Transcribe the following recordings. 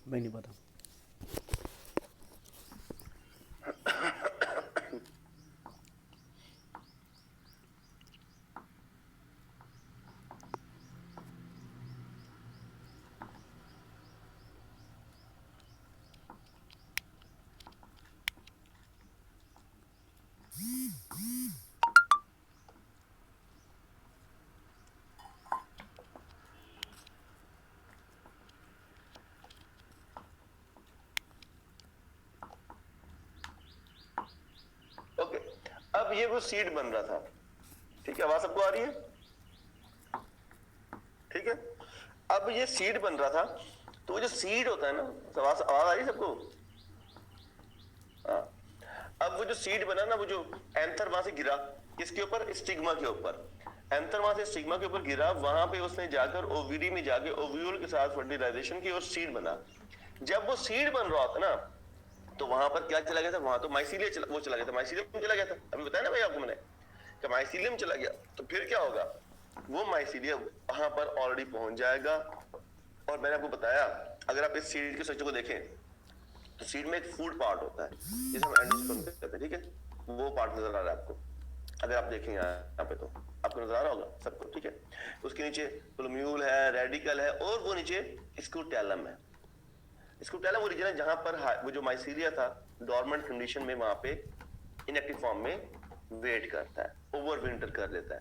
भाई नहीं पता। ओके, अब ये वो सीड बन रहा था, ठीक है, आवाज सबको आ रही है? ठीक है, अब ये सीड बन रहा था, तो जो सीड होता है ना, आवाज आ रही है सबको? हाँ, अब वो जो सीड बना ना, वो जो एंथर वहां से गिरा, किसके ऊपर? स्टिग्मा के ऊपर। एंथर वहां से स्टिग्मा के ऊपर गिरा, वहां पे उसने जाकर ओवीडी में जाके ओव्यूल के साथ फर्टिलाइजेशन की और सीड बना। जब वो सीड बन रहा था ना, तो वहां पर क्या चला गया था? वहां तो माइसीलिया वो चला गया था, माइसीलियम चला गया था, अभी बताया ना भाई आपको मैंने कि माइसीलियम चला गया। तो फिर क्या होगा? वो माइसीलियम वहां पर ऑलरेडी पहुंच जाएगा। और मैंने आपको बताया, अगर आप इस सीड के स्ट्रक्चर को देखें, तो सीड में एक फूड पार्ट होता है जिसे हम एंडोस्पर्म कहते हैं, ठीक है, वो पार्ट नजर आ रहा है आपको, अगर आप देखें यहाँ पे तो आपको नजर आ रहा होगा सबको, ठीक है। उसके नीचे प्लूम्यूल है, रेडिकल है, और वो नीचे स्कूटैलम है। स्कूटैलम वो रीजन है जहां पर वो जो माइसीलिया था डॉर्मेंट कंडीशन में वहां पे इनएक्टिव फॉर्म में वेट करता है, ओवर विंटर कर लेता है।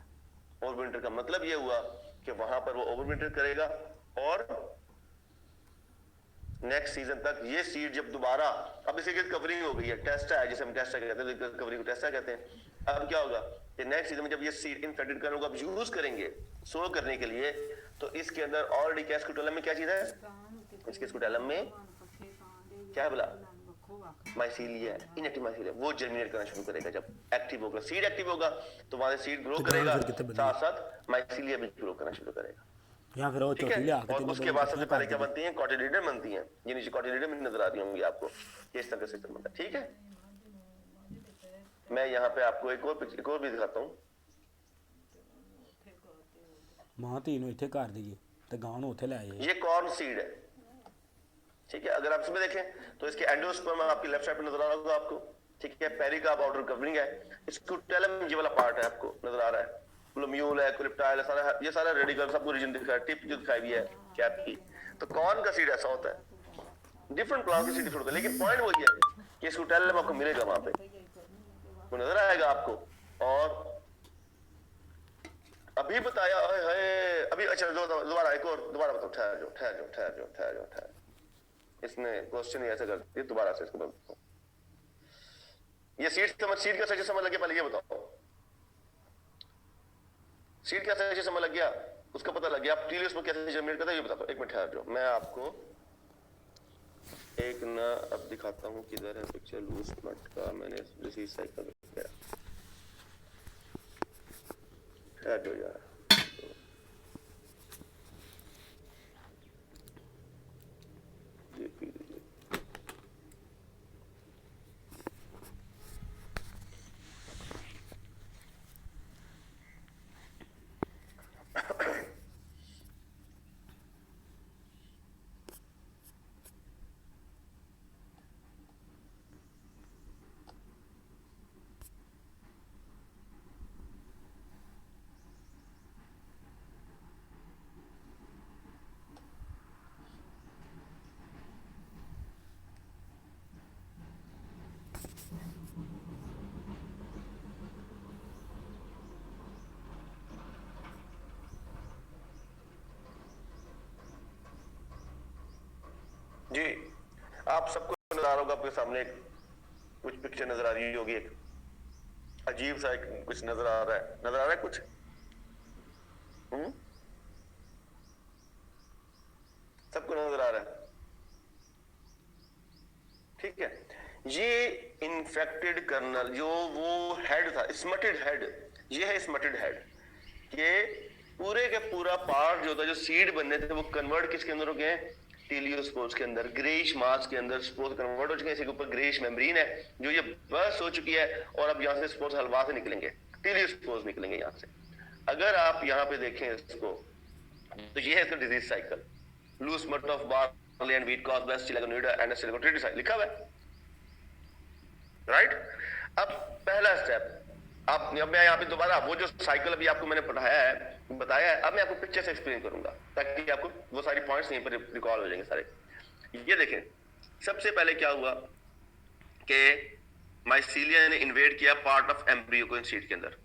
ओवर विंटर का मतलब ये हुआ कि वहां पर वो ओवर विंटर करेगा, और नेक्स्ट सीजन तक ये सीड जब दोबारा, अब इसे कवरिंग हो गई है, टेस्टा है जिसे हम टेस्टा कहते हैं, कवरिंग को टेस्टा कहते हैं। अब क्या होगा कि नेक्स्ट सीजन में जब ये सीड इन्फेक्टेड करने को अब यूज करेंगे सो करने के लिए, तो इसके अंदर ऑलरेडी क्या स्कूटैलम में क्या चीज है? इसके स्कूटैलम में क्या है बोला? माइसीलिया, इनएक्टिव माइसीलिया, वो जर्मिनेट करना शुरू करेगा। जब एक्टिव होगा, सीड एक्टिव होगा, तो वहां से सीड ग्रो तो करेगा, फिर कितने बनी साथ साथ माइसीलिया भी ग्रो करना शुरू करेगा, यहाँ फिर वो ठीक है। चौथी लिया के और तीनों उसके बनी बाद सबसे इकट्ठियाँ पहले कर क्या दी। बनती हैं? कॉटिलीडन बनती हैं, ये नीचे कॉटिलीडन नजर आ रही होंगी आपको, इस तरह से सिस्टम बनता है, ठीक है। मैं यहाँ पे आपको एक और भी दिखाता हूँ। मां तीनों इतने कर दी तो गांव ਨੂੰ ਉੱਥੇ ਲੈ ਆਏ। ये कॉर्न सीड है, ठीक है। अगर आप इसमें देखें तो इसके एंडोस्पर्म आपकी लेफ्ट साइड पे नजर आ रहा होगा आपको, ठीक है। पेरिका आउटर कवरिंग है, स्कूटैलम ये वाला पार्ट है आपको नजर आ रहा है, प्लूम्यूल है, क्लिप्टाइल है, सारा ये सारा रेडिकल सबको रीजन दिखा है, टिप जो दिखाई हुई है कैप की। तो कॉर्न का सीड ऐसा होता है, डिफरेंट प्लांट की सीड डिफरेंट होता है, लेकिन पॉइंट वही है कि स्कूटैलम आपको मिलेगा वहां पे, वो नजर आएगा आपको। और अभी बताया है अभी, अच्छा दोबारा एक और दोबारा बताओ, ठहर जाओ ठहर जाओ ठहर जाओ ठहर जाओ ठहर, इसने क्वेश्चन ही ऐसा कर दिया, दोबारा से इसको बताओ। ये सीड का सही समझ लग गया? पहले ये बताओ, सीड का सही समझ लग गया? उसका पता लग गया? आप टीलियस में कैसे जर्मिनेट करता है ये बताओ। एक मिनट ठहर जाओ, मैं आपको एक ना अब दिखाता हूँ, किधर है पिक्चर लूज मट का, मैंने रिसीव साइकिल किया, ठहर जाओ यार। जी, आप सबको नजर आ रहा होगा आपके सामने एक कुछ पिक्चर नजर आ रही होगी, एक अजीब सा एक कुछ नजर आ रहा है, नजर आ रहा है कुछ? सबको नजर आ रहा है, ठीक है। ये इन्फेक्टेड कर्नल जो वो हेड था, स्मटेड हेड, ये है स्मटेड हेड के पूरे के पूरा पार्ट जो था, जो सीड बनने थे, वो कन्वर्ट किसके अंदर हो गए? टीलियोस्पोर्स के अंदर, ग्रेइश मास के अंदर स्पोर्स कन्वर्ट हो चुके हैं। इसके ऊपर ग्रेइश मेम्ब्रेन है जो ये बर्स्ट हो चुकी है, और अब यहाँ से स्पोर्स हलवा से निकलेंगे, टीलियोस्पोर्स निकलेंगे यहाँ से। अगर आप यहाँ पे देखें इसको, तो ये है इसका डिजीज साइकिल, लूज मट of bar and wheat cause best siliconida and silicotriticide लिखा हुआ है, राइट। अब पहला स्टेप, अब मैं यहाँ पे दोबारा वो जो साइकिल अभी आपको मैंने पढ़ाया है, बताया है, अब मैं आपको पिक्चर से एक्सप्लेन करूंगा ताकि आपको वो सारी पॉइंट्स यहीं पर रिकॉल हो जाएंगे सारे। ये देखें, सबसे पहले क्या हुआ कि माइसीलिया ने इन्वेड किया पार्ट ऑफ एम्ब्रियो को इन सीड के अंदर।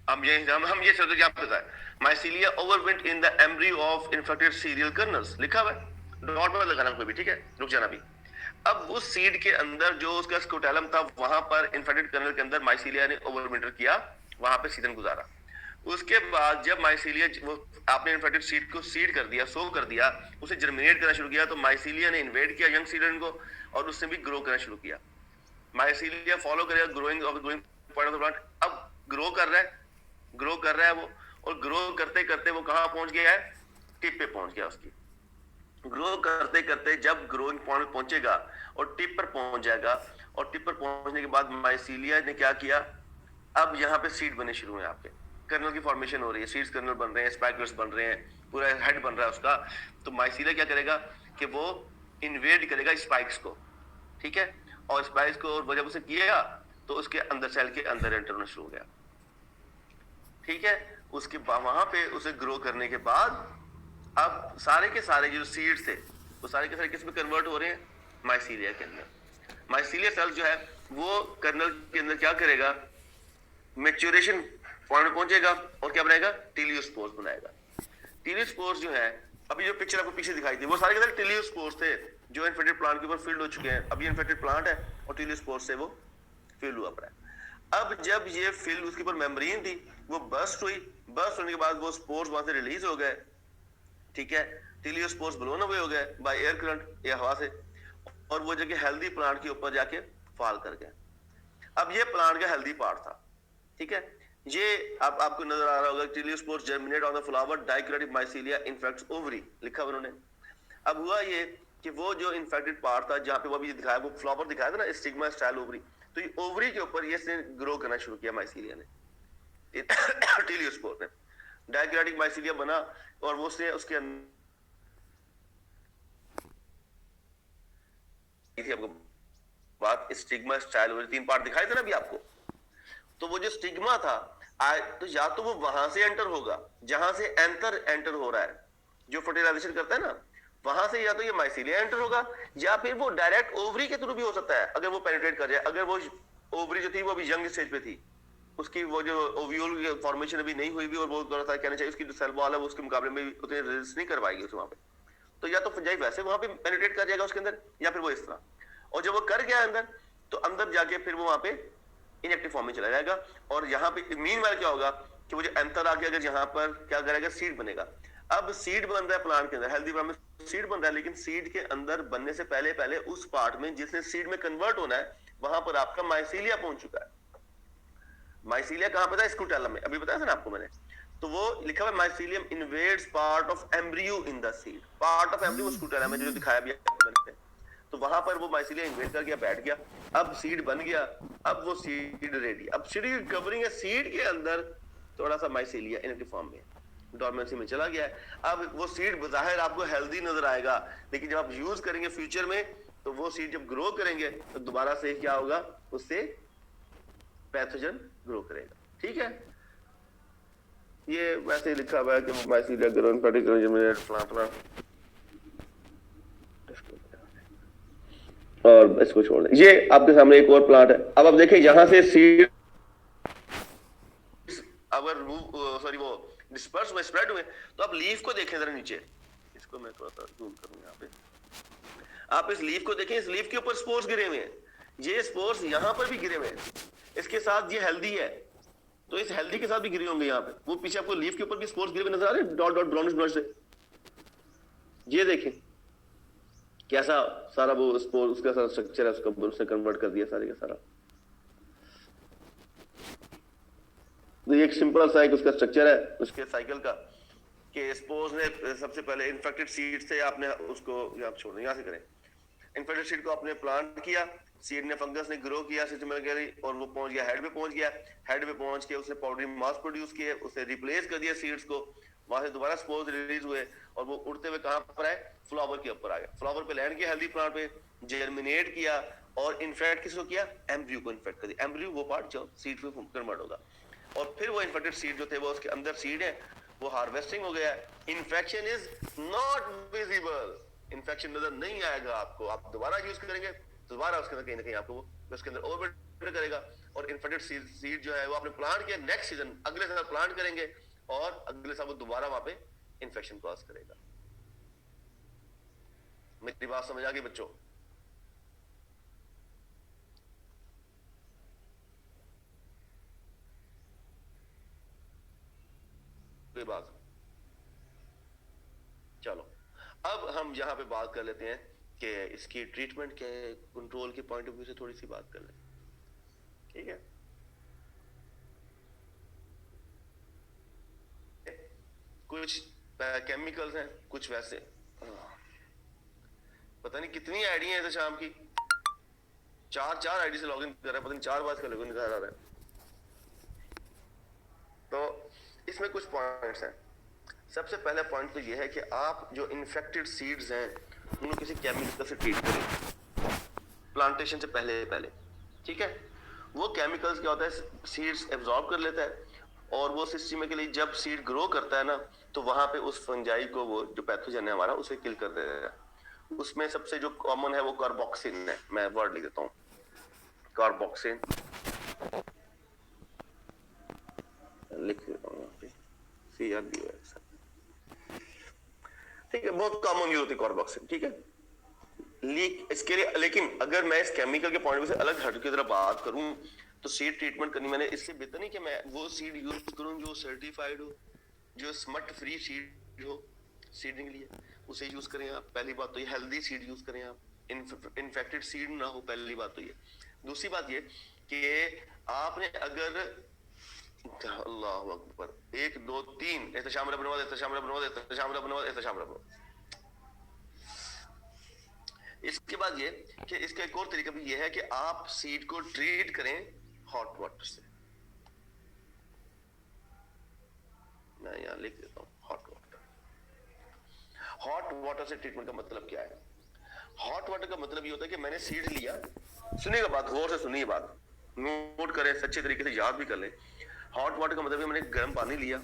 हम ये शब्द क्या पता है, mycelia overwinter in the embryo of infected cereal kernels, लिखा हुआ है, डॉट पर लगाना कोई भी, ठीक है, रुक जाना भी। अब उस सीड के अंदर जो उसका स्कोटेलम था, वहां पर इन्फेक्टेड कर्नल के अंदर माइसीलिया ने ओवरविंटर किया, वहां पे सीजन गुजारा। उसके बाद जब माइसीलिया वो आपने इन्फेक्टेड सीड को सीड कर दिया, सो कर दिया, उसे जर्मिनेट करना शुरू किया, तो माइसीलिया ने इन्वेड किया यंग सीडन को और उससे भी ग्रो करना शुरू किया। माइसीलिया फॉलो करेगा growing point of the plant. अब ग्रो कर रहा है वो, और ग्रो करते करते वो कहां पहुंच गया है, टिप पे पहुंच गया उसकी। ग्रो करते करते जब ग्रोइंग पॉइंट पहुंचेगा और टिप पर पहुंच जाएगा, और टिप पर पहुंचने के बाद माइसीलिया ने क्या किया, अब यहाँ पे सीड बने शुरू हैं, आपके कर्नल की फॉर्मेशन हो रही है, सीड्स कर्नल बन रहे हैं, स्पाइकल्स बन रहे हैं, पूरा हेड बन रहा है उसका। तो माइसीलिया क्या करेगा कि वो इन्वेड करेगा स्पाइक्स को, ठीक है, और स्पाइक्स को, और जब उसे किया तो उसके अंदर सेल के अंदर एंटर होना शुरू हो गया, ठीक है। उसके वहां पे उसे ग्रो करने के बाद अब सारे के सारे जो सीड्स थे वो सारे के सारे किस में कन्वर्ट हो रहे हैं, माइसीलिया के अंदर। माइसीलिया सेल जो है वो कर्नल के अंदर क्या करेगा, मैच्योरेशन पॉइंट में पहुंचेगा और क्या बनाएगा, टीलियोस्पोर्स बनाएगा। टीलियोस्पोर्स जो है, अभी जो पिक्चर आपको पीछे दिखाई थी, वो सारे के सारे टीलियोस्पोर्स थे जो इन्फेक्टेड प्लांट के ऊपर फील्ड हो चुके हैं। अभी इन्फेक्टेड प्लांट है और टीलियोस्पोर्स से वो फील्ड हुआ पड़ा है। अब जब ये फील्ड, उसके ऊपर मेम्ब्रेन थी, वो बर्स्ट हुई, बर्स्ट होने के बाद वो स्पोर्स वहां से रिलीज हो गए, ठीक है, टीलियोस्पोर्स ब्लोन अवे हो गए बाय एयर करंट या हवा से, और वो जगह हेल्दी प्लांट के ऊपर जाके फॉल कर गए। अब ये प्लांट का हेल्दी पार्ट था, ठीक है, ये आपको नजर आ रहा होगा, teliospores germinate on the flower, dikaryotic mycelia infects ovary, लिखा उन्होंने। अब हुआ ये कि वो जो इन्फेक्टेड पार्ट था, जहां पे वो अभी दिखाया, वो फ्लावर दिखाया था ना, स्टिग्मा स्टाइल ओवरी, तो ये ओवरी के ऊपर ये ग्रो करना शुरू किया माइसीलिया ने, टीलियोस्पोर ने, डाइक्रोटिक माइसीलिया बना, और वो से उसके अंदर थी आपको बात, स्टिग्मा स्टाइल ओवरी, 3 पार्ट दिखाए थे ना अभी आपको। तो वो जो स्टिग्मा था, तो या तो वो वहां से एंटर होगा जहां से एंथर एंटर हो रहा है, जो फर्टिलाइजेशन करता है ना, वहां से या तो ये माइसीलिया एंटर होगा, या फिर वो डायरेक्ट ओवरी के थ्रू भी हो सकता है, अगर वो पेनिट्रेट कर जाए। अगर वो ओवरी जो थी वो अभी यंग स्टेज पे थी, उसकी वो जो ओव्यूल फॉर्मेशन अभी नहीं हुई भी, और वो थोड़ा सा कहना चाहिए उसकी जो सेल वॉल है वो उसके मुकाबले में उतने रेजिस्ट नहीं करवाएगी उसे वहां पे, तो या तो जाए वैसे वहां पे पेनिट्रेट कर जाएगा उसके अंदर, या फिर वो इस तरह, और जब वो कर गया अंदर, तो अंदर जाके फिर वो वहां पे इनएक्टिव फॉर्म में चला जाएगा। और यहाँ पे मीनवाइल क्या होगा कि वो जो एंथर आके अगर यहाँ पर क्या करेगा, सीड बनेगा। अब सीड बन रहा है प्लांट के अंदर, हेल्दी फॉर्म में सीड बन रहा है, लेकिन सीड के अंदर बनने से पहले पहले उस पार्ट में जिसने सीड में कन्वर्ट होना है, वहां पर आपका माइसीलिया पहुंच चुका है। माइसीलिया कहां पे था, स्कूटेलम में, अभी बताया था ना आपको मैंने। तो वो लिखा हुआ mycelium invades part of embryo in the seed, part of embryo scutellum में जो दिखाया भी मैंने, तो वहां पर वो माइसीलिया इन्वेड कर गया, बैठ गया, अब सीड बन गया, अब वो सीड रेडी। अब सीड कवरिंग है, सीड के अंदर थोड़ा सा माइसीलिया इनएक्टिव फॉर्म में, डोरमेंसी में चला गया है। अब वो सीड बज़ाहिर आपको हेल्दी नजर आएगा, लेकिन जब आप यूज करेंगे फ्यूचर में, तो वो सीड जब ग्रो करेंगे तो दोबारा से क्या होगा, उससे पैथोजन ग्रो करेगा, ठीक है। ये वैसे लिखा हुआ है कि mycelia grow in particular plant, और इसको छोड़ दें। ये आपके सामने एक और प्लांट है। अब आप देखें यहां से सीड अगर सॉरी वो डिस्पर्स हुए, स्प्रेड हुए, तो आप लीफ को देखें जरा नीचे, इसको मैं थोड़ा सा जूम करूं यहाँ पे, आप इस लीफ को देखें, इस लीफ के ऊपर स्पोर्स गिरे हुए हैं, ये स्पोर्स यहाँ पर भी गिरे हुए हैं, इसके साथ ये हेल्दी है, तो इस हेल्दी के साथ भी गिरे होंगे यहाँ पे। वो पीछे आपको लीफ के ऊपर भी स्पोर्स गिरे हुए नजर आ रहे हैं, डॉट डॉट ब्राउनिश ब्राउनिश से, ये देखें कैसा सारा वो स्पोर, उसका सारा स्ट्रक्चर है, उसका उसने कन्वर्ट कर दिया सारे का सारा। तो ये एक सिंपल सा एक उसका स्ट्रक्चर है उसके साइकिल का, कि स्पोर्स ने सबसे पहले इन्फेक्टेड सीड से आपने उसको यहाँ छोड़ दें, यहाँ से करें, इन्फेक्टेड सीड को आपने प्लांट किया, सीड ने फंगस ने ग्रो किया सिस्टमैटिकली, और वो पहुंच गया हेड पे, पहुंच गया हेड पे, पहुंच के उसने पाउडरी मास प्रोड्यूस किया, उसे रिप्लेस कर दिया सीड्स को, वहां से दोबारा स्पोर्स रिलीज हुए और वो उड़ते हुए कहां पर आए, फ्लावर के ऊपर आ गया, फ्लावर पे लैंड किया हेल्दी प्लांट पे, जर्मिनेट किया और इन्फेक्ट किसको किया, एम्ब्रियो को इन्फेक्ट कर दिया। एम्ब्रियो वो पार्ट जो सीड पे कन्वर्ट होगा और फिर वो इन्फेक्टेड सीड जो थे वो उसके अंदर सीड है, वो हार्वेस्टिंग हो गया। Infection is not visible, infection नजर नहीं आएगा आपको, आप दोबारा यूज करेंगे दोबारा उसके अंदर कहीं ना कहीं आपको वो उसके अंदर ओवर करेगा और इन्फेक्टेड सीड जो है वो आपने प्लांट किया, नेक्स्ट सीजन अगले साल प्लांट करेंगे और अगले साल वो दोबारा वहां पे इन्फेक्शन कॉज करेगा। मेरी बात समझ आ गई बच्चों? कोई बात? चलो अब हम यहां पे बात कर लेते हैं कि इसकी ट्रीटमेंट के कंट्रोल के पॉइंट ऑफ व्यू से थोड़ी सी बात कर लें, ठीक है? कुछ केमिकल्स हैं, कुछ वैसे। पता नहीं कितनी आईडी है तो शाम की चार आईडी से लॉगिन कर रहा है, पता नहीं 4 बार का लॉगिन कर रहा है। तो इसमें कुछ पॉइंट्स हैं। सबसे पहला पॉइंट तो यह है कि आप जो इन्फेक्टेड सीड्स हैं उनको किसी केमिकल से ट्रीट करें प्लांटेशन से पहले, ठीक है? वो केमिकल्स क्या होता है, सीड्स एब्जॉर्ब कर लेता है और वो सिस्टमेटिकली जब सीड ग्रो करता है ना तो वहां पे उस फंजाई को, वो जो पैथोजन है हमारा, उसे किल कर देता है। उसमें सबसे जो कॉमन है वो कार्बोक्सिन है, मैं वर्ड लिख देता हूँ, कार्बोक्सिन लिख देता हूँ यहाँ पे, CRBOX, ठीक है? बहुत कॉमन यूज होती है कार्बोक्सिन, ठीक है? इसके लिए लेकिन अगर मैं इस केमिकल के पॉइंट से अलग हट की तरह बात करूं तो सीड ट्रीटमेंट करनी, मैंने इससे बेहतर नहीं कि मैं वो सीड यूज करूं जो सर्टिफाइड हो, जो स्मट फ्री सीड हो सीडिंग के लिए, उसे यूज करें आप। पहली बात तो ये हेल्दी सीड यूज करें आप, इन्फेक्टेड सीड ना हो, पहली बात तो ये। दूसरी बात ये कि आपने अगर अल्लाह अकबर 1 2 3 एहतशाम रब्बना एहतशाम रब्बना एहतशाम रब्बना एहतशाम रब्बना। इसके बाद ये कि इसका एक और तरीका भी ये है कि आप सीड को ट्रीट करें हॉट वाटर से। मैं यहाँ लिख देता हूँ हॉट वाटर। हॉट वाटर से ट्रीटमेंट का मतलब क्या है? हॉट वाटर का मतलब ये होता है कि मैंने सीड लिया, सुनिएगा बात, गौर से सुनिए बात, नोट करें, सच्चे तरीके से याद भी कर लें। हॉट वाटर का मतलब है मैंने गर्म पानी लिया,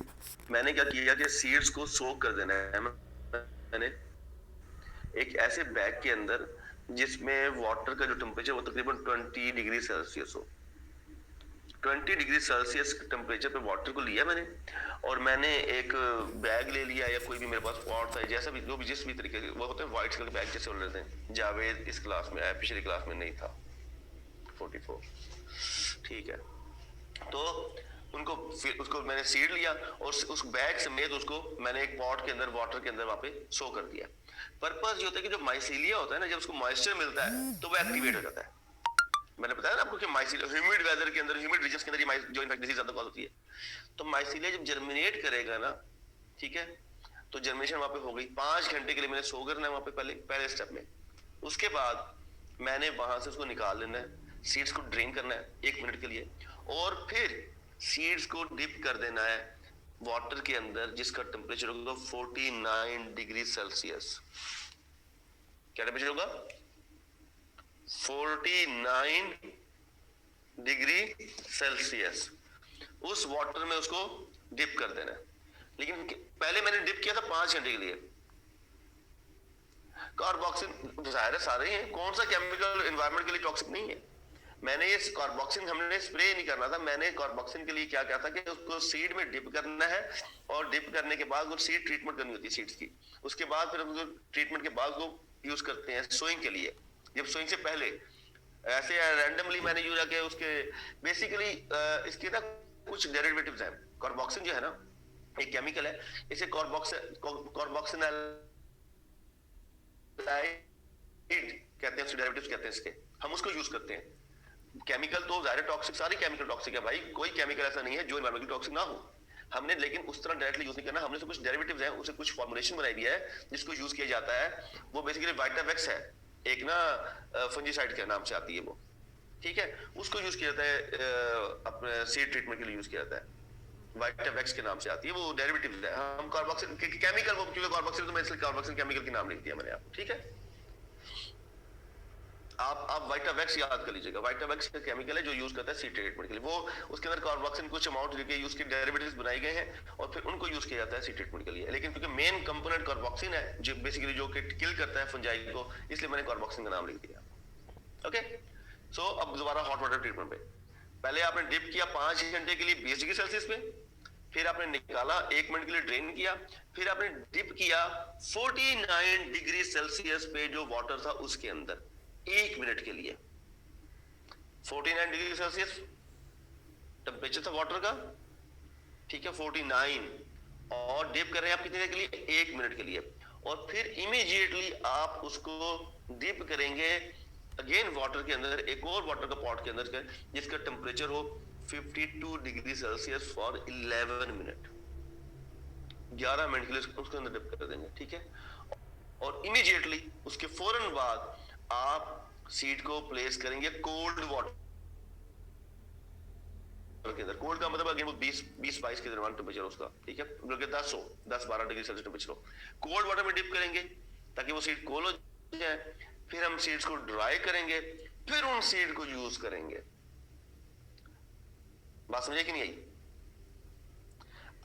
मैंने क्या किया कि सीड्स को सोक कर देना है। मैंने एक ऐसे बैग के अंदर जिसमें वाटर का जो टेम्परेचर वो तकरीबन 20 डिग्री सेल्सियस हो, 20 डिग्री सेल्सियस टेम्परेचर पे वाटर को लिया मैंने, और मैंने एक बैग ले लिया या कोई भी मेरे पास पॉट था, जैसा भी जो भी जिस भी तरीके के वो होते हैं, व्हाइट कलर के बैग जैसे होते हैं। जावेद इस क्लास में आया, पिछली क्लास में नहीं था, 44, ठीक है? तो उनको फिर उसको मैंने सीड लिया और उस बैग समेत उसको मैंने एक पॉट के अंदर वाटर के अंदर वहां पे सो कर दिया। पर्पस ये होता है कि जो माइसीलिया होता है ना, जब उसको मॉइस्चर मिलता है तो वो एक्टिवेट हो जाता है। मैंने बताया ना आपको कि माइसीलिया ह्यूमिड वेदर के अंदर, ह्यूमिड रीजन के अंदर ये जो इनफेक्ट डिजीज ज्यादा कॉज होती है, तो माइसीलिया जब जर्मिनेट करेगा ना, ठीक है, तो जर्मिनेशन वहां पे हो गई। 5 घंटे के लिए मैंने सो करना है वहां पे पहले स्टेप में। उसके बाद मैंने वहां से उसको निकाल लेना है, सीड्स को ड्रेन करना है 1 मिनट के लिए, और फिर सीड्स को डिप कर देना है वाटर के अंदर जिसका टेम्परेचर होगा 49 डिग्री सेल्सियस। क्या टेम्परेचर होगा? 49 डिग्री सेल्सियस। उस वाटर में उसको डिप कर देना है। लेकिन पहले मैंने डिप किया था 5 घंटे के लिए। कार्बोक्सिन जाहिर है सारे ही हैं, कौन सा केमिकल एनवायरनमेंट के लिए टॉक्सिक नहीं है। मैंने ये कार्बोक्सिन हमने स्प्रे नहीं करना था, मैंने कार्बोक्सिन के लिए क्या किया था कि उसको सीड में डिप करना है और डिप करने के बाद वो सीड ट्रीटमेंट करनी होती है सीड्स की। उसके बाद फिर हम ट्रीटमेंट के बाद को यूज करते हैं सोइंग के लिए। जब सोइंग से पहले ऐसे रैंडमली मैंने यूज किया उसके बेसिकली इसके ना कुछ डेरिवेटिव्स हैं। कार्बोक्सिन जो है ना एक केमिकल है, इसे कार्बोक्सिनल कहते हैं, डेरिवेटिव्स कहते हैं इसके, हम उसको यूज करते हैं। केमिकल तो जाहिर टॉक्सिक, सारी केमिकल टॉक्सिक है भाई, कोई केमिकल ऐसा नहीं है जो एनवायरमेंटली टॉक्सिक ना हो। हमने लेकिन उस तरह डायरेक्टली यूज नहीं करना, हमने से कुछ डेरिवेटिव्स हैं, उसे कुछ फॉर्मुलेशन बनाई दिया है जिसको यूज किया जाता है। वो बेसिकली वाइटावेक्स है, एक ना फंजीसाइड के नाम से आती है वो, ठीक है, उसको यूज किया जाता है अपने सीड ट्रीटमेंट के लिए यूज किया जाता है। वाइटावेक्स के नाम से आती है, वो डेरिवेटिव है। हम कार्बोक्सिल केमिकल, वो क्योंकि कार्बोक्सिल तो मैं इसलिए कार्बोक्सिल केमिकल के नाम लिख दिया मैंने आपको, ठीक है। आप वाइटावेक्स याद कर लीजिएगा, वाइटावेक्स का केमिकल है जो यूज करता है सीड ट्रीटमेंट के लिए। वो उसके अंदर कार्बोक्सिल कुछ अमाउंट लेके उसके डेरिवेटिव्स बनाए गए हैं और फिर उनको यूज किया जाता है सीड ट्रीटमेंट के लिए। लेकिन क्योंकि मेन कंपोनेंट कार्बोक्सिन है जो बेसिकली जो कि किल करता है फंजाई को, इसलिए मैंने कार्बोक्सिन का नाम लिख दिया। ओके, सो अब दोबारा हॉट वाटर ट्रीटमेंट पे, पहले आपने डिप किया 5 घंटे के लिए 20 डिग्री सेल्सियस पे, फिर आपने निकाला 1 मिनट के लिए ड्रेन किया, फिर आपने डिप किया 49 डिग्री सेल्सियस पे जो वाटर था उसके अंदर 1 मिनट के लिए। 49 डिग्री सेल्सियस टेम्परेचर था वाटर का, ठीक है, 49, और डिप कर रहे हैं आप कितने देर के लिए? 1 मिनट के लिए। और फिर इमीडिएटली आप उसको डिप करेंगे अगेन वाटर के अंदर, एक और वाटर का पॉट के अंदर जिसका टेम्परेचर हो 52 degree Celsius for 11 minute. 11 minute के लिए उसके अंदर डिप कर देंगे, ठीक है। और इमीडिएटली उसके फौरन बाद आप सीड को प्लेस करेंगे कोल्ड वाटर के अंदर। कोल्ड का मतलब अगेन वो 20-22 के दरमियान टेम्परेचर उसका, ठीक है, बल्कि 10-12 डिग्री सेल्सियस टेम्परेचर हो। कोल्ड वाटर में डिप करेंगे ताकि वो सीड कोल्ड हो जाए। फिर हम सीड्स को ड्राई करेंगे, फिर उन सीड को यूज करेंगे। बात समझे कि नहीं आई?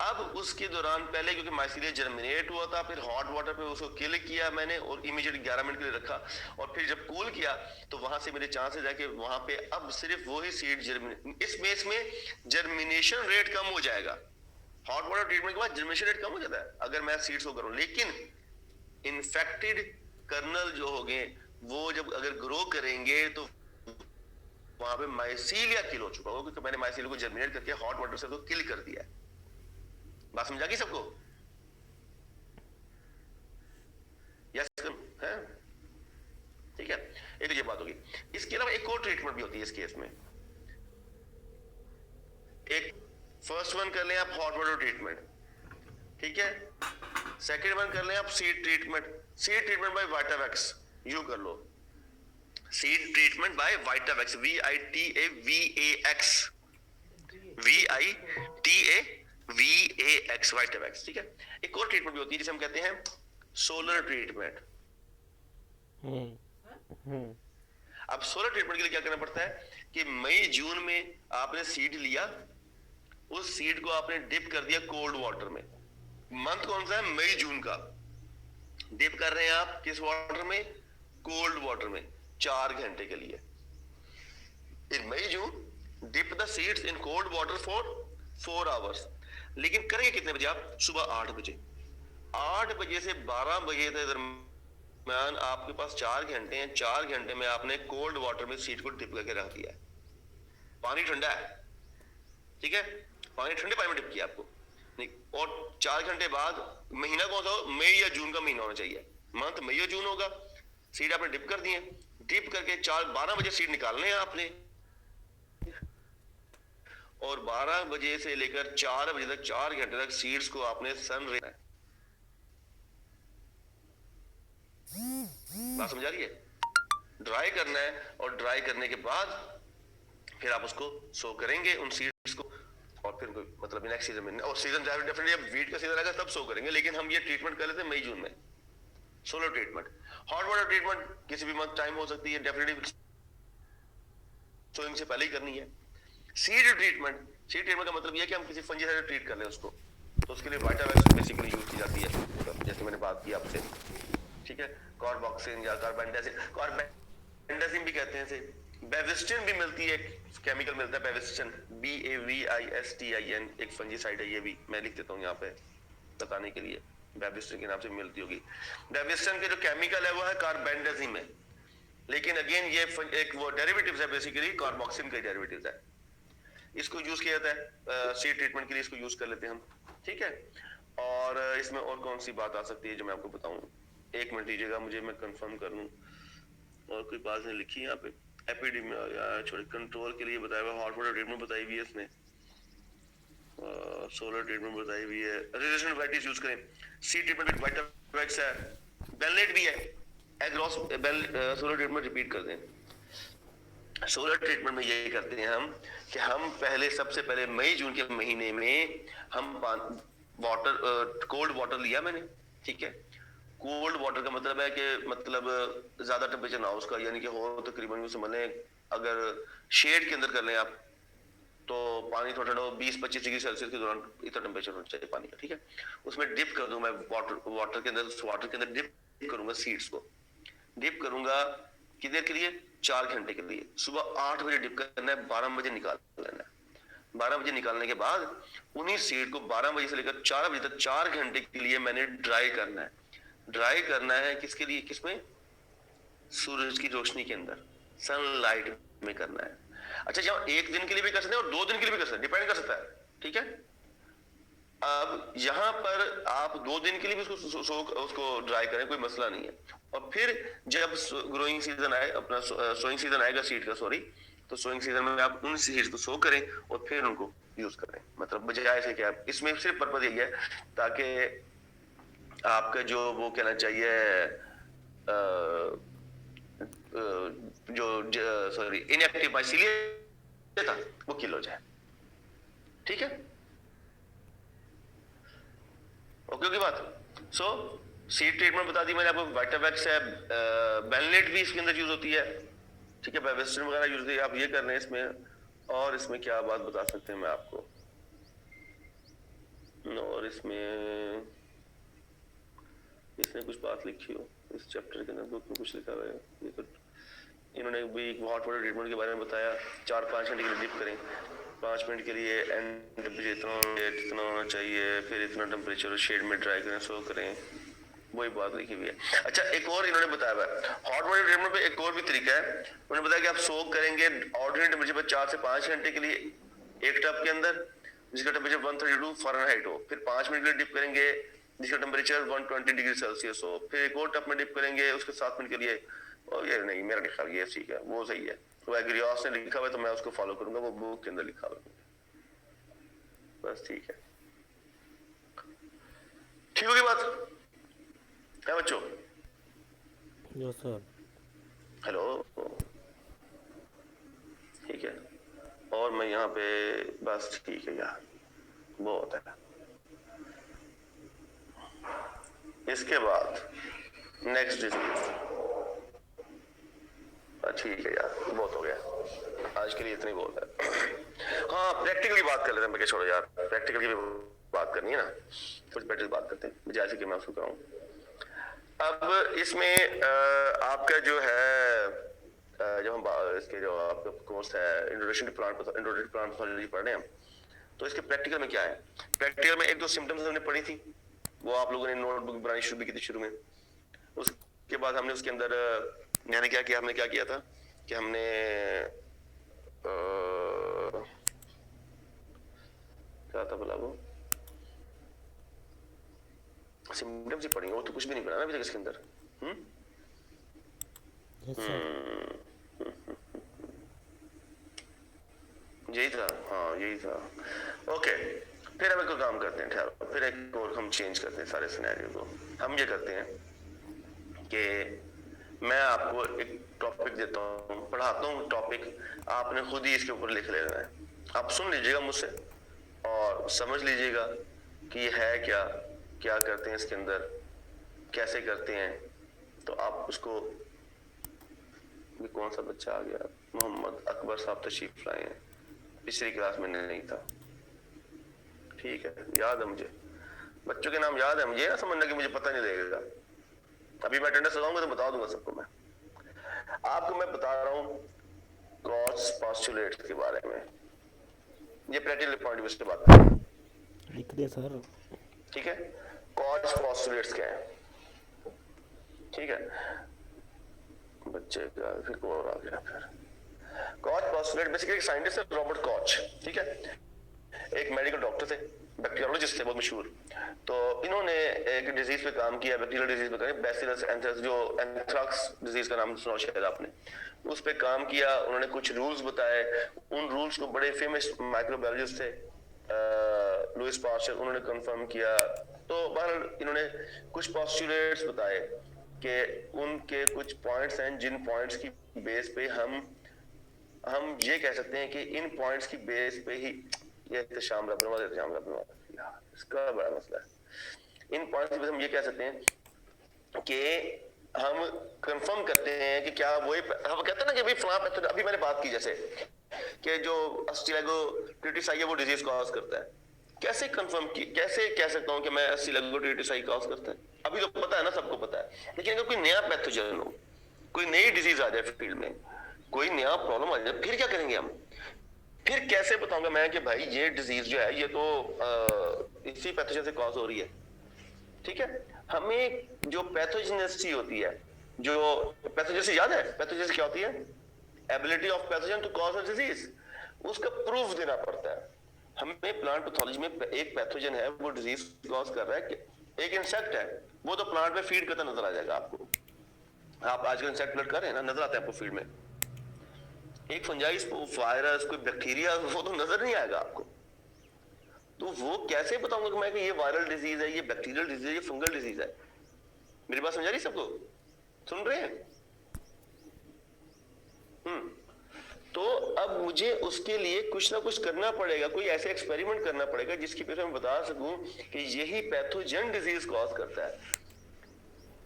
अब उसके दौरान पहले क्योंकि माइसीलिया जर्मिनेट हुआ था, फिर हॉट वाटर पे उसको किल किया मैंने और इमीडिएट 11 मिनट के लिए रखा, और फिर जब कूल किया तो वहां से मेरे चांसेस है कि वहां पे अब सिर्फ वही सीड जर्मिनेट, इसमें जर्मिनेशन रेट कम हो जाएगा। हॉट वाटर ट्रीटमेंट के बाद जर्मिनेशन रेट कम हो जाता है अगर मैं सीड्स को करूं, लेकिन इन्फेक्टेड कर्नल जो हो गए वो जब अगर ग्रो करेंगे तो वहां पे माइसीलिया किल हो चुका होगा, क्योंकि मैंने माइसीलिया को जर्मिनेट करके हॉट वाटर से तो किल कर दिया है। बात समझ आ गई सबको? यस है, ठीक है, एक तो ये बात होगी। इसके अलावा एक और ट्रीटमेंट भी होती है इस केस में। एक फर्स्ट वन कर लें आप हॉट वाटर ट्रीटमेंट, ठीक है। सेकेंड वन कर लें आप seed treatment. Seed treatment by Vitavax, यू कर लो seed treatment by Vitavax, VITAVAX, VITAVAX, Vitavax, ठीक है। एक और ट्रीटमेंट भी होती है जिसे हम कहते हैं सोलर ट्रीटमेंट। अब सोलर ट्रीटमेंट के लिए क्या करना पड़ता है कि मई जून में आपने सीड लिया, उस सीड को आपने डिप कर दिया कोल्ड वाटर में। मंथ कौन सा है? मई जून का। डिप कर रहे हैं आप किस वाटर में? कोल्ड वाटर में 4 घंटे के लिए। इन मई जून dip the seeds in cold water for 4 hours. लेकिन करेंगे कितने बजे आप? सुबह 8 बजे। 8 बजे से 12 बजे तक दरमियान आपके पास 4 घंटे हैं। 4 घंटे में आपने कोल्ड वाटर में सीड को डिप करके रख दिया है। पानी ठंडा है, ठीक है, पानी ठंडे पानी में डिप किया आपको, और 4 घंटे बाद, महीना कौन सा हो? मई या जून का महीना होना चाहिए, मंथ मई या जून होगा। सीड आपने डिप कर दिए, डिप करके 12 बजे सीड निकालने हैं आपने, और 12 बजे से लेकर 4 बजे तक 4 घंटे तक सीड्स को आपने सन रे है। बात समझ आ रही है? ड्राई करना है, और ड्राई करने के बाद फिर आप उसको सो करेंगे उन सीड्स को, और फिर मतलब नेक्स्ट सीजन में, और सीजन डेफिनेटली अब वीट का सीजन आएगा तब सो करेंगे, लेकिन हम ये ट्रीटमेंट कर लेते हैं मई जून में, solar treatment. Hot water treatment किसी भी मंथ टाइम हो सकती है, डेफिनेटली सोइंग से पहले ही करनी है। सीड ट्रीटमेंट का मतलब ये है कि हम किसी फंजीसाइड से ट्रीट कर लें उसको, तो उसके लिए वाइटावेक्स बेसिकली यूज की जाती है, तो जैसे मैंने बात की आपसे, ठीक है। कार्बोक्सिन या कार्बेंडाजिम भी कहते हैं इसे। बेविस्टिन भी मिलती है, केमिकल मिलता है बेविस्टिन, BAVISTIN, एक फंजीसाइड है, ये भी मैं लिख देता हूँ यहाँ पे बताने के लिए, बेविस्टिन के नाम से मिलती होगी। बेविस्टिन के जो केमिकल है वो है कार्बेंडाजिम है, लेकिन अगेन ये एक वो डेरिवेटिव्स है, बेसिकली कार्बोक्सिन के डेरिवेटिव्स है। इसको यूज किया जाता है सीड ट्रीटमेंट के लिए, इसको यूज कर लेते हैं हम, ठीक है। और इसमें और कौन सी बात आ सकती है जो मैं आपको बताऊं? 1 मिनट दीजिएगा मुझे, मैं कंफर्म कर लूं। और कोई बात नहीं लिखी यहाँ पे, एपिडेमिया छोड़े कंट्रोल के लिए बताया हुआ, हॉट वाटर ट्रीटमेंट बताई हुई है इसने, सोलर ट्रीटमेंट बताई हुई है, रेजिस्टेंट वैराइटीज यूज करें। सीड ट्रीटमेंट विद वाइटावेक्स है, बेलनेट भी है, egg loss solar treatment repeat कर दें। सोलर ट्रीटमेंट में ये करते हैं हम कि हम पहले सबसे पहले मई जून के महीने में हम वाटर कोल्ड वाटर लिया मैंने, ठीक है। कोल्ड वाटर का मतलब है कि मतलब ज्यादा टेम्परेचर ना हो उसका, यानी कि हो तकरीबन समझ लें अगर शेड के अंदर कर लें आप तो पानी थोड़ा ठंडा 20-25 डिग्री सेल्सियस के दौरान इतना टेम्परेचर होना चाहिए पानी का, ठीक है। उसमें डिप कर दूं मैं वाटर के अंदर डिप करूंगा सीड्स को, डिप करूंगा कितनी देर के लिए, 4 घंटे के लिए। सुबह 8 बजे डिप करना है, 12 बजे निकाल लेना है। 12 बजे निकालने के बाद उन्हीं सीड को 12 बजे से लेकर 4 बजे तक 4 घंटे के लिए मैंने ड्राई करना है। ड्राई करना है किसके लिए, किसमें, सूरज की रोशनी के अंदर, सनलाइट में करना है। अच्छा, जब एक दिन के लिए भी कर सकते हैं और 2 दिन के लिए भी कर सकते हैं, डिपेंड कर सकता है, ठीक है। अब यहाँ पर आप 2 दिन के लिए भी उसको ड्राई करें, कोई मसला नहीं है। और फिर जब ग्रोइंग सीजन आए, अपना सोइंग सीजन आएगा सीड का, सॉरी, तो सोइंग सीजन में आप उन सीड्स को सो करें और फिर उनको यूज करें। मतलब बजाय से क्या, इसमें सिर्फ पर्पज यही है ताकि आपका जो वो कहना चाहिए जो सॉरी इनएक्टिव इसीलिए था वो किल हो जाए, ठीक है। ओके की बात। सो सीड ट्रीटमेंट बता दी मैंने आपको, वाइटावैक्स है, बेनलेट भी इसके अंदर यूज होती है, ठीक है, बेवेस्टन वगैरह यूज होती है, आप ये कर रहे हैं इसमें। और इसमें क्या बात बता सकते हैं मैं आपको, और इसने कुछ बात लिखी हो इस चैप्टर के अंदर, बुक में कुछ लिखा हुआ है, ये तो इन्होंने भी हॉट वाटर ट्रीटमेंट के बारे में बताया। 4-5 घंटे के लिए डिप करें, 5 मिनट के लिए एंड टेम्परेचर इतना होना चाहिए, फिर इतना टेम्परेचर शेड में ड्राई करें, सो करें, वही बात लिखी हुई है। अच्छा, एक और इन्होंने बताया हुआ है हॉट वाटर ट्रीटमेंट पे, एक और भी तरीका है। उन्होंने बताया कि आप सोक करेंगे ऑर्डिनरी टेम्परेचर पर 4 से 5 घंटे के लिए एक टब के अंदर, जिसका टेम्परेचर 132 फ़ारेनहाइट हो। फिर 5 मिनट के लिए डिप करेंगे जिसका टेम्परेचर 120 डिग्री सेल्सियस हो। फिर एक और टब में डिप करेंगे उसके 7 मिनट के लिए। और ये नहीं, मेरा ख्याल ये ठीक है, वो सही है। वो एग्रियोस ने लिखा हुआ है तो मैं उसको फॉलो करूंगा, वो बुक के अंदर लिखा हुआ है, बस ठीक है। ठीक होगी बात है बच्चों? Yes sir. हेलो, ठीक है। और मैं यहाँ पे बस ठीक है यार, बहुत है। इसके बाद नेक्स्ट डिजीज, ठीक है यार, बहुत हो गया आज के लिए, इतना ही बहुत है। हाँ, प्रैक्टिकल की बात कर लेते हैं, मैं छोड़ो यार, प्रैक्टिकल की भी बात करनी है ना, कुछ बेटर बात करते हैं जैसे कि मैं आपको कहूँ। अब इसमें आपका जो है जब हम इसके जो आपका कोर्स है इंट्रोडक्शन टू प्लांट पैथोलॉजी पढ़ रहे हैं, तो इसके प्रैक्टिकल में क्या है। प्रैक्टिकल में 1-2 सिम्टम्स हमने पढ़ी थी, वो आप लोगों ने नोटबुक बनानी शुरू की थी शुरू में। उसके बाद हमने उसके अंदर मैंने क्या किया, हमने क्या किया था कि हमने क्या था बोला, वो सिम्टम्स ही पढ़ेंगे, वो तो कुछ भी नहीं पढ़ा ना अभी तक इसके अंदर। यही था, हाँ यही था। ओके, फिर हम एक काम करते हैं, ठहरो, फिर एक और हम चेंज करते हैं सारे सिनेरियो को। हम ये करते हैं कि मैं आपको एक टॉपिक देता हूँ, पढ़ाता हूँ टॉपिक, आपने खुद ही इसके ऊपर लिख लेना है। आप सुन लीजिएगा मुझसे और समझ लीजिएगा कि ये है क्या, क्या करते हैं इसके अंदर, कैसे करते हैं। तो आप उसको, ये कौन सा बच्चा आ गया, मोहम्मद अकबर साहब तशरीफ लाए हैं, पिछली क्लास में नहीं था, ठीक है, याद है मुझे, बच्चों के नाम याद है मुझे, ना समझना कि मुझे पता नहीं लगेगा। अभी मैं अटेंडेंस लगाऊंगा तो बता दूंगा सबको। मैं आपको मैं बता रहा हूँ कॉज पोस्टुलेट्स के बारे में, ये प्रैक्टिकल पॉइंट ऑफ व्यू से बात करें, लिख दे सर, ठीक है। कॉज पोस्टुलेट्स क्या है, ठीक है। बच्चे का फिर को और आ गया। फिर कॉच पोस्टुलेट बेसिकली एक साइंटिस्ट है, रॉबर्ट कॉच, ठीक है, एक मेडिकल डॉक्टर थे, बैक्टीरियोलॉजिस्ट थे बहुत मशहूर। तो इन्होंने एक डिजीज पे काम किया, बैक्टीरियल डिजीज पे काम, बैसिलस एंथ्रेक्स, जो एंथ्राक्स डिजीज का नाम सुना शायद आपने, उस पे काम किया। उन्होंने कुछ रूल्स बताए, उन रूल्स को बड़े फेमस माइक्रोबायोलॉजिस्ट थे लुइस पास्चर, उन्होंने कंफर्म किया। तो बहरहाल इन्होंने कुछ पोस्टुलेट्स बताए कि उनके कुछ पॉइंट्स हैं जिन पॉइंट्स की बेस पे हम हम ये कह सकते हैं कि इन पॉइंट्स की बेस पे ही ये शाम रबनवा इसका बड़ा मसला है। इन पॉइंट्स की बेस हम ये कह सकते हैं कि हम कंफर्म करते हैं कि क्या वही, हम कहते हैं ना कि भाई फलां पैथोजन, अभी मैंने बात की जैसे कि जो अस्टिलाइगोटिस है वो डिजीज कॉज करता है, कैसे कंफर्म की, कैसे कह सकता हूं कि मैं अस्टिलाइगोटिस कॉज करता है? अभी तो पता है ना, सबको पता है, लेकिन अगर कोई नया पैथोजन हो, कोई नई डिजीज आ जाए फील्ड में, कोई नया प्रॉब्लम आ जाए, फिर क्या करेंगे हम? फिर कैसे बताऊंगा मैं कि भाई ये डिजीज जो है ये तो इसी पैथोजन से कॉज हो रही है? ठीक है, हमें जो पैथोजेनिसिटी होती है, जो पैथोजेनिसिटी याद है, पैथोजेनिसिटी क्या होती है? Ability of pathogen to cause a disease, उसका प्रूफ देना पड़ता है हमें। प्लांट पैथोलॉजी में एक पैथोजन है वो डिजीज कॉज कर रहा है, एक इंसेक्ट है वो तो प्लांट में फीड करता नजर आ जाएगा आपको, आप आजकल इंसेक्ट ब्लड कर रहे हैं ना, नजर आता है आपको फील्ड में। एक फंजाई, वायरस, कोई बैक्टीरिया, वो तो नजर नहीं आएगा आपको। तो वो कैसे बताऊंगा कि मैं कि ये वायरल डिजीज है, ये बैक्टीरियल डिजीज है, ये फंगल डिजीज है? मेरी बात समझा रही सबको? सुन रहे हैं? तो अब मुझे उसके लिए कुछ ना कुछ करना पड़ेगा, कोई ऐसे एक्सपेरिमेंट करना पड़ेगा जिसकी वजह से मैं बता सकूं कि यही पैथोजन डिजीज कॉज करता है।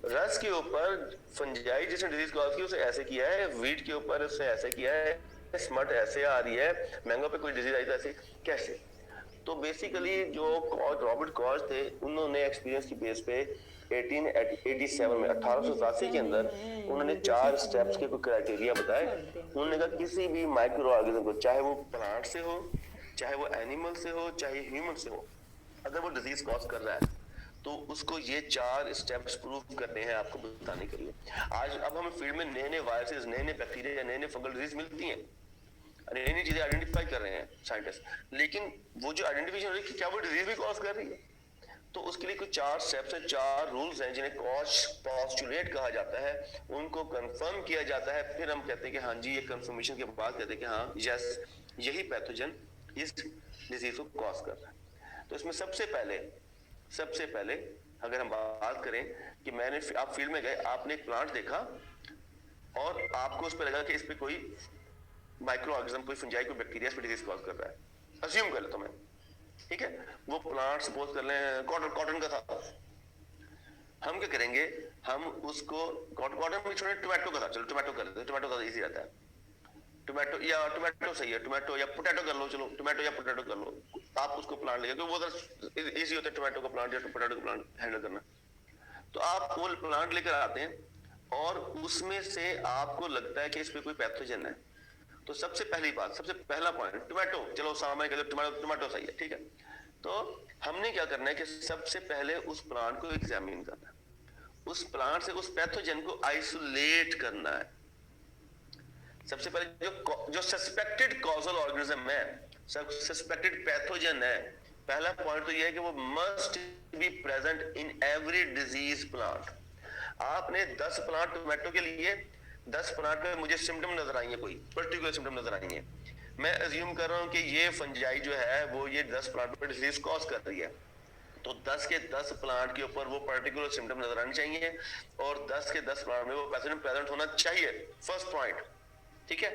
रस के ऊपर फंजाई जिसने डिजीज कॉज की उसे ऐसे किया है, वीट के ऊपर उसने ऐसे किया है, स्मट ऐसे आ रही है, मैंगो पे कोई डिजीज आई तो ऐसे कैसे? तो बेसिकली जो रॉबर्ट कॉज थे, उन्होंने एक्सपीरियंस की बेस पे 1887 में 1887 के अंदर उन्होंने 4 स्टेप्स के कोई क्राइटेरिया बताए। उन्होंने कहा किसी भी माइक्रो ऑर्गेनिज्म को, चाहे वो प्लांट से हो, चाहे वो एनिमल से हो, चाहे ह्यूमन से हो, अगर वो डिजीज कॉज कर रहा है तो उसको ये 4 स्टेप्स प्रूव करने हैं आपको बताने के लिए। आज अब हमें फील्ड में नए नए वायरसेस, नए नए बैक्टीरिया, नए नए फंगल डिजीज मिलती हैं, नई नई चीजें आइडेंटिफाई कर रहे हैं साइंटिस्ट, लेकिन वो जो आइडेंटिफिकेशन हो रही है कि क्या वो डिजीज भी कॉज कर रही है, तो उसके लिए कुछ 4 स्टेप्स हैं, 4 रूल्स हैं जिन्हें पोस्टुलेट कहा जाता है, उनको कंफर्म किया जाता है, फिर हम कहते हैं कि हाँ जी, ये कंफर्मेशन के बाद कहते हैं कि हाँ यस, यही पैथोजन इस डिजीज को कॉज कर रहा है। तो इसमें सबसे पहले अगर हम बात करें कि मैंने, आप फील्ड में गए, आपने एक प्लांट देखा और आपको उस पर लगा कि इस पे कोई माइक्रो ऑर्गेनिज्म, कोई फंजाई, कोई बैक्टीरिया इस पे डिजीज कॉज कर रहा है, अज्यूम कर लेता हूं मैं, ठीक है, वो प्लांट सपोज कर लें कॉटन का था, हम क्या करेंगे, हम उसको कॉटन में छोड़े टोमेटो का था, चलो टोमेटो कर लेते हैं, टोमेटो का इजी रहता है, टोमेटो सही है, टोमेटो या पोटैटो कर लो, चलो टोमेटो या पोटैटो कर लो, आप उसको प्लांट लेके, क्योंकि वो इजी होता है टोमेटो का प्लांट या पोटैटो का प्लांट हैंडल करना। तो आप वो प्लांट लेकर आते हैं और उसमें से आपको लगता है कि इस पे कोई पैथोजन है, तो सबसे पहली बात, सबसे पहला पॉइंट, टोमेटो, चलो सामने के लिए टोमेटो सही है, ठीक है, तो हमने क्या करना है कि सबसे पहले उस प्लांट को एग्जामिन करना है, उस प्लांट से उस पैथोजन को आइसोलेट करना है। सबसे पहले जो सस्पेक्टेड कॉजल ऑर्गेनिज्म है, सस्पेक्टेड पैथोजन है, पहला पॉइंट तो यह है कि वो must be present in every disease plant. आपने 10 प्लांट टोमेटो के लिए, 10 प्लांट पे मुझे सिम्टम नजर आई है, कोई पर्टिकुलर सिम्टम नजर आई है, मैं अज्यूम कर रहा हूं कि ये फंजाई जो है वो ये 10 प्लांट पे डिजीज कॉज कर रही है, तो 10 के 10 प्लांट के ऊपर वो पर्टिकुलर सिम्टम नजर आने चाहिए और 10 के 10 प्लांट में वो पैथोजन प्रेजेंट होना चाहिए, फर्स्ट पॉइंट, ठीक है।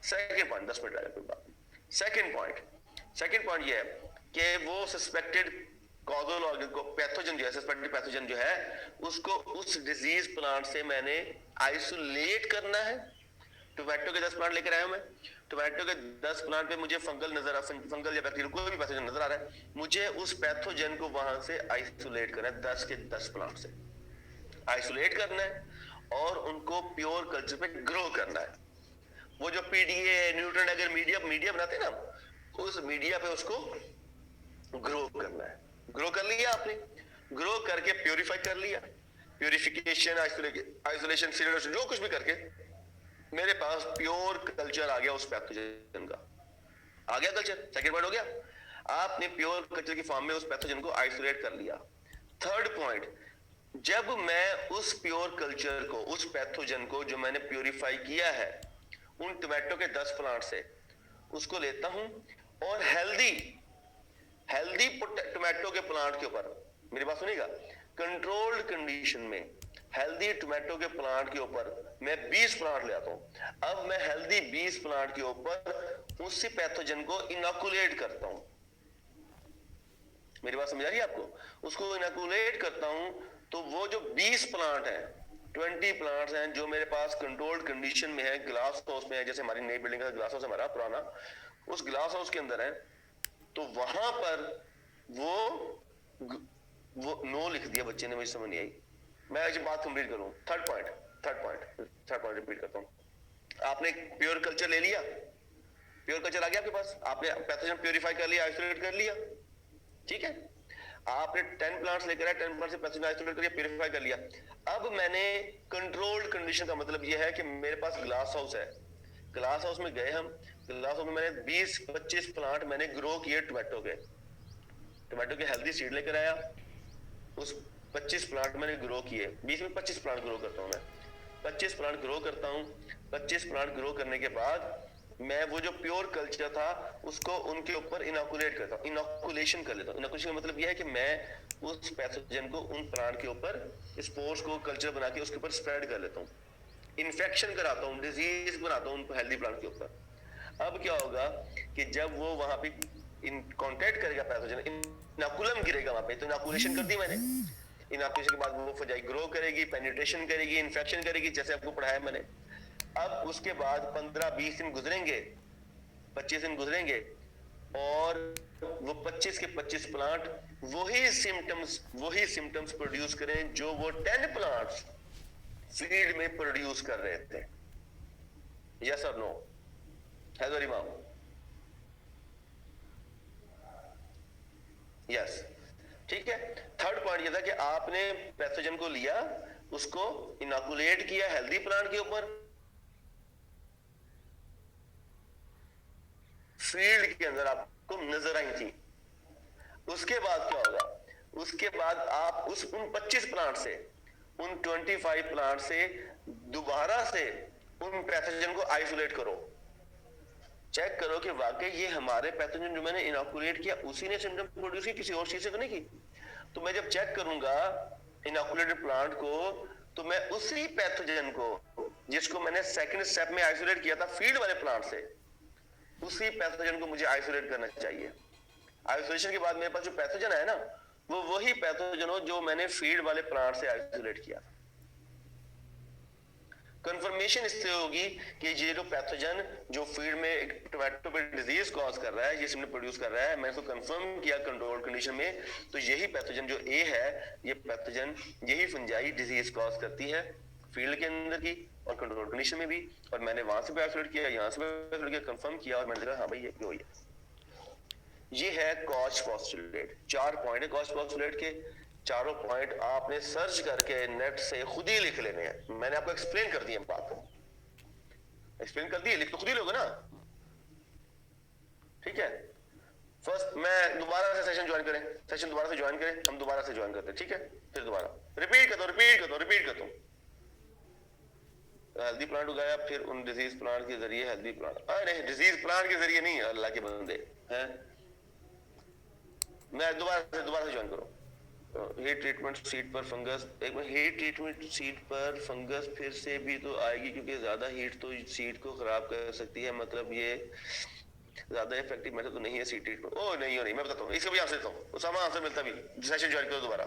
सेकंड पॉइंट, 10 मिनट लगा कोई बात नहीं। सेकंड पॉइंट ये है कि वो सस्पेक्टेड कॉजल ऑर्गेनिज्म को, पैथोजन जो है, सस्पेक्टेड पैथोजन जो है, उसको उस डिजीज प्लांट से मैंने आइसोलेट करना है। टोमेटो के 10 प्लांट लेकर आया हूं मैं, टोमेटो के 10 प्लांट पे मुझे फंगल या बैक्टीरिया कोई भी पैथोजन नजर आ रहा है, मुझे उस पैथोजन को वहां से आइसोलेट करना है, 10 के 10 प्लांट से आइसोलेट करना है और उनको प्योर कल्चर पे ग्रो करना है। वो जो पीडीए, न्यूट्रन अगर मीडिया बनाते हैं ना, उस मीडिया पे उसको ग्रो करना है। ग्रो कर लिया आपने, ग्रो करके प्योरीफाई कर लिया, प्योरिफिकेशन, आइसोलेशन, सिलेक्शन, जो कुछ भी करके मेरे पास प्योर कल्चर आ गया उस पैथोजन का, आ गया कल्चर। सेकंड पॉइंट हो गया, आपने प्योर कल्चर की फॉर्म में उस पैथोजन को आइसोलेट कर लिया। थर्ड पॉइंट, जब मैं उस प्योर कल्चर को, उस पैथोजन को जो मैंने प्योरीफाई किया है उन टोमेटो के 10 प्लांट से, उसको लेता हूं और हेल्दी टोमेटो के प्लांट के ऊपर, मेरी बात सुनिएगा, कंट्रोल्ड कंडीशन में हेल्दी टोमेटो के प्लांट के ऊपर मैं 20 प्लांट ले आता हूं। अब मैं हेल्दी 20 प्लांट के ऊपर उसी पैथोजन को इनोकुलेट करता हूं। मेरी बात समझ आ रही है आपको? उसको इनोकुलेट करता हूं तो वो जो 20 प्लांट है, 20 प्लांट्स हैं जो मेरे पास कंट्रोल्ड कंडीशन में है, ग्लास हाउस में है, जैसे हमारी नई बिल्डिंग का ग्लास हाउस हमारा पुराना, उस ग्लास हाउस के अंदर है, तो वहां पर वो नो लिख दिया बच्चे ने, मुझे समझ नहीं आई। मैं आज बात कंप्लीट करूं। थर्ड पॉइंट रिपीट करता हूं। आपने प्योर कल्चर ले लिया, प्योर कल्चर आ गया आपके पास, आपने पैथोजन प्योरीफाई कर लिया, आइसोलेट कर लिया, ठीक है। आपने 10 प्लांट्स लेकर आए, 10 प्लांट से पैथोजन आइसोलेट करके प्योरीफाई कर लिया। अब मैंने कंट्रोल्ड कंडीशन का मतलब यह है कि मेरे पास ग्लास हाउस है, ग्लास हाउस में गए हम, ग्लास हाउस में मैंने 20-25 प्लांट मैंने ग्रो किए टोमेटो के, टोमेटो के हेल्दी सीड लेकर आया, उस 25 प्लांट मैंने ग्रो किए, 20 में 25 प्लांट ग्रो करता हूं मैं, 25 प्लांट ग्रो करता हूं। 25 प्लांट ग्रो करने के बाद मैं वो जो प्योर कल्चर था उसको उनके ऊपर इनोकुलेट करता हूँ, इनोकुलेशन कर लेता हूँ। इनोकुलेशन का मतलब यह है कि मैं उस पैथोजन को उन प्लांट के ऊपर, स्पोर्स को कल्चर बना के उसके ऊपर स्प्रेड कर लेता हूँ, इन्फेक्शन कराता हूँ, डिजीज बनाता हूँ उन हेल्दी प्लांट के ऊपर। अब क्या होगा कि जब वो वहां पे इन कांटेक्ट करेगा पैथोजन, इनोकुलम गिरेगा वहां पे, तो इनोकुलेशन कर दी मैंने। इनोकुलेशन के बाद वो फंजाई ग्रो करेगी, पेनिट्रेशन करेगी, इन्फेक्शन करेगी, जैसे आपको पढ़ाया मैंने। अब उसके बाद 15-20 दिन गुजरेंगे, 25 दिन गुजरेंगे, और वो 25 के 25 प्लांट वही सिम्टम्स प्रोड्यूस करें जो वो 10 प्लांट्स फील्ड में प्रोड्यूस कर रहे थे। यस और नो? है तो इमाम? यस, ठीक है। थर्ड पॉइंट ये था कि आपने पैथोजन को लिया, उसको इनोकुलेट किया हेल्दी प्लांट के ऊपर, फील्ड के अंदर आपको नजर आई थी। उसके बाद क्या होगा? उसके बाद आप उन 25 प्लांट से, उन 25 प्लांट से दोबारा से उन पैथोजन को आइसोलेट करो, चेक करो कि वाकई ये हमारे पैथोजन जो मैंने इनोकुलेट किया उसी ने सिम्टम प्रोड्यूस की, किसी और चीज से तो नहीं की। तो मैं जब चेक करूंगा इनोकुलेटेड प्लांट को, तो मैं उसी पैथोजन को जिसको मैंने सेकंड स्टेप में आइसोलेट किया था फील्ड वाले प्लांट से, उसी पैथोजन को मुझे आइसोलेट करना चाहिए। आइसोलेशन के बाद मेरे पास जो पैथोजन है ना, वो वही पैथोजन हो जो मैंने फील्ड वाले प्लांट से आइसोलेट किया। कंफर्मेशन इससे होगी कि ये जो पैथोजन जो फील्ड में एक टोमेटो पे डिजीज कॉज कर रहा है, ये सिम्टम प्रोड्यूस कर रहा है, मैंने उसको कंफर्म किया कंट्रोल कंडीशन में, तो यही पैथोजन जो ए है, ये पैथोजन यही फंजाई डिजीज कॉज करती है फील्ड के अंदर की और कंट्रोल कंडीशन में भी। और मैंने वहां से भी आइसोलेट किया, यहाँ से भी आइसोलेट किया, कंफर्म किया, और मैंने देखा हाँ भाई ये जो है ये है कॉज पोस्टुलेट। 4 पॉइंट है कॉज पोस्टुलेट के, चारों पॉइंट आपने सर्च करके नेट से खुद ही लिख लेने हैं। मैंने आपको एक्सप्लेन कर दिया, बात एक्सप्लेन कर दी, लिख तो खुद ही लोगे ना, ठीक है। फर्स्ट मैं दोबारा से सेशन ज्वाइन करें, सेशन दोबारा से ज्वाइन करें, हम दोबारा से ज्वाइन करते हैं, ठीक है। फिर दोबारा रिपीट कर दो हेल्दी प्लांट उगाया, फिर उन डिजीज प्लांट के जरिए हेल्दी प्लांट, अरे डिजीज प्लांट के जरिए नहीं, अल्लाह के बंदे हैं। मैं दोबारा से ज्वाइन करो। हीट ट्रीटमेंट सीड पर फंगस, एक बार हीट ट्रीटमेंट सीड पर फंगस फिर से भी तो आएगी, क्योंकि ज्यादा हीट तो सीड को खराब कर सकती है, मतलब ये ज्यादा इफेक्टिव मेथड तो नहीं है सीड ट्रीटमेंट। ओ नहीं, मैं बताता हूँ, इसका भी आंसर देता हूँ, उसामा आंसर मिलता भी, सेशन ज्वाइन करो दोबारा।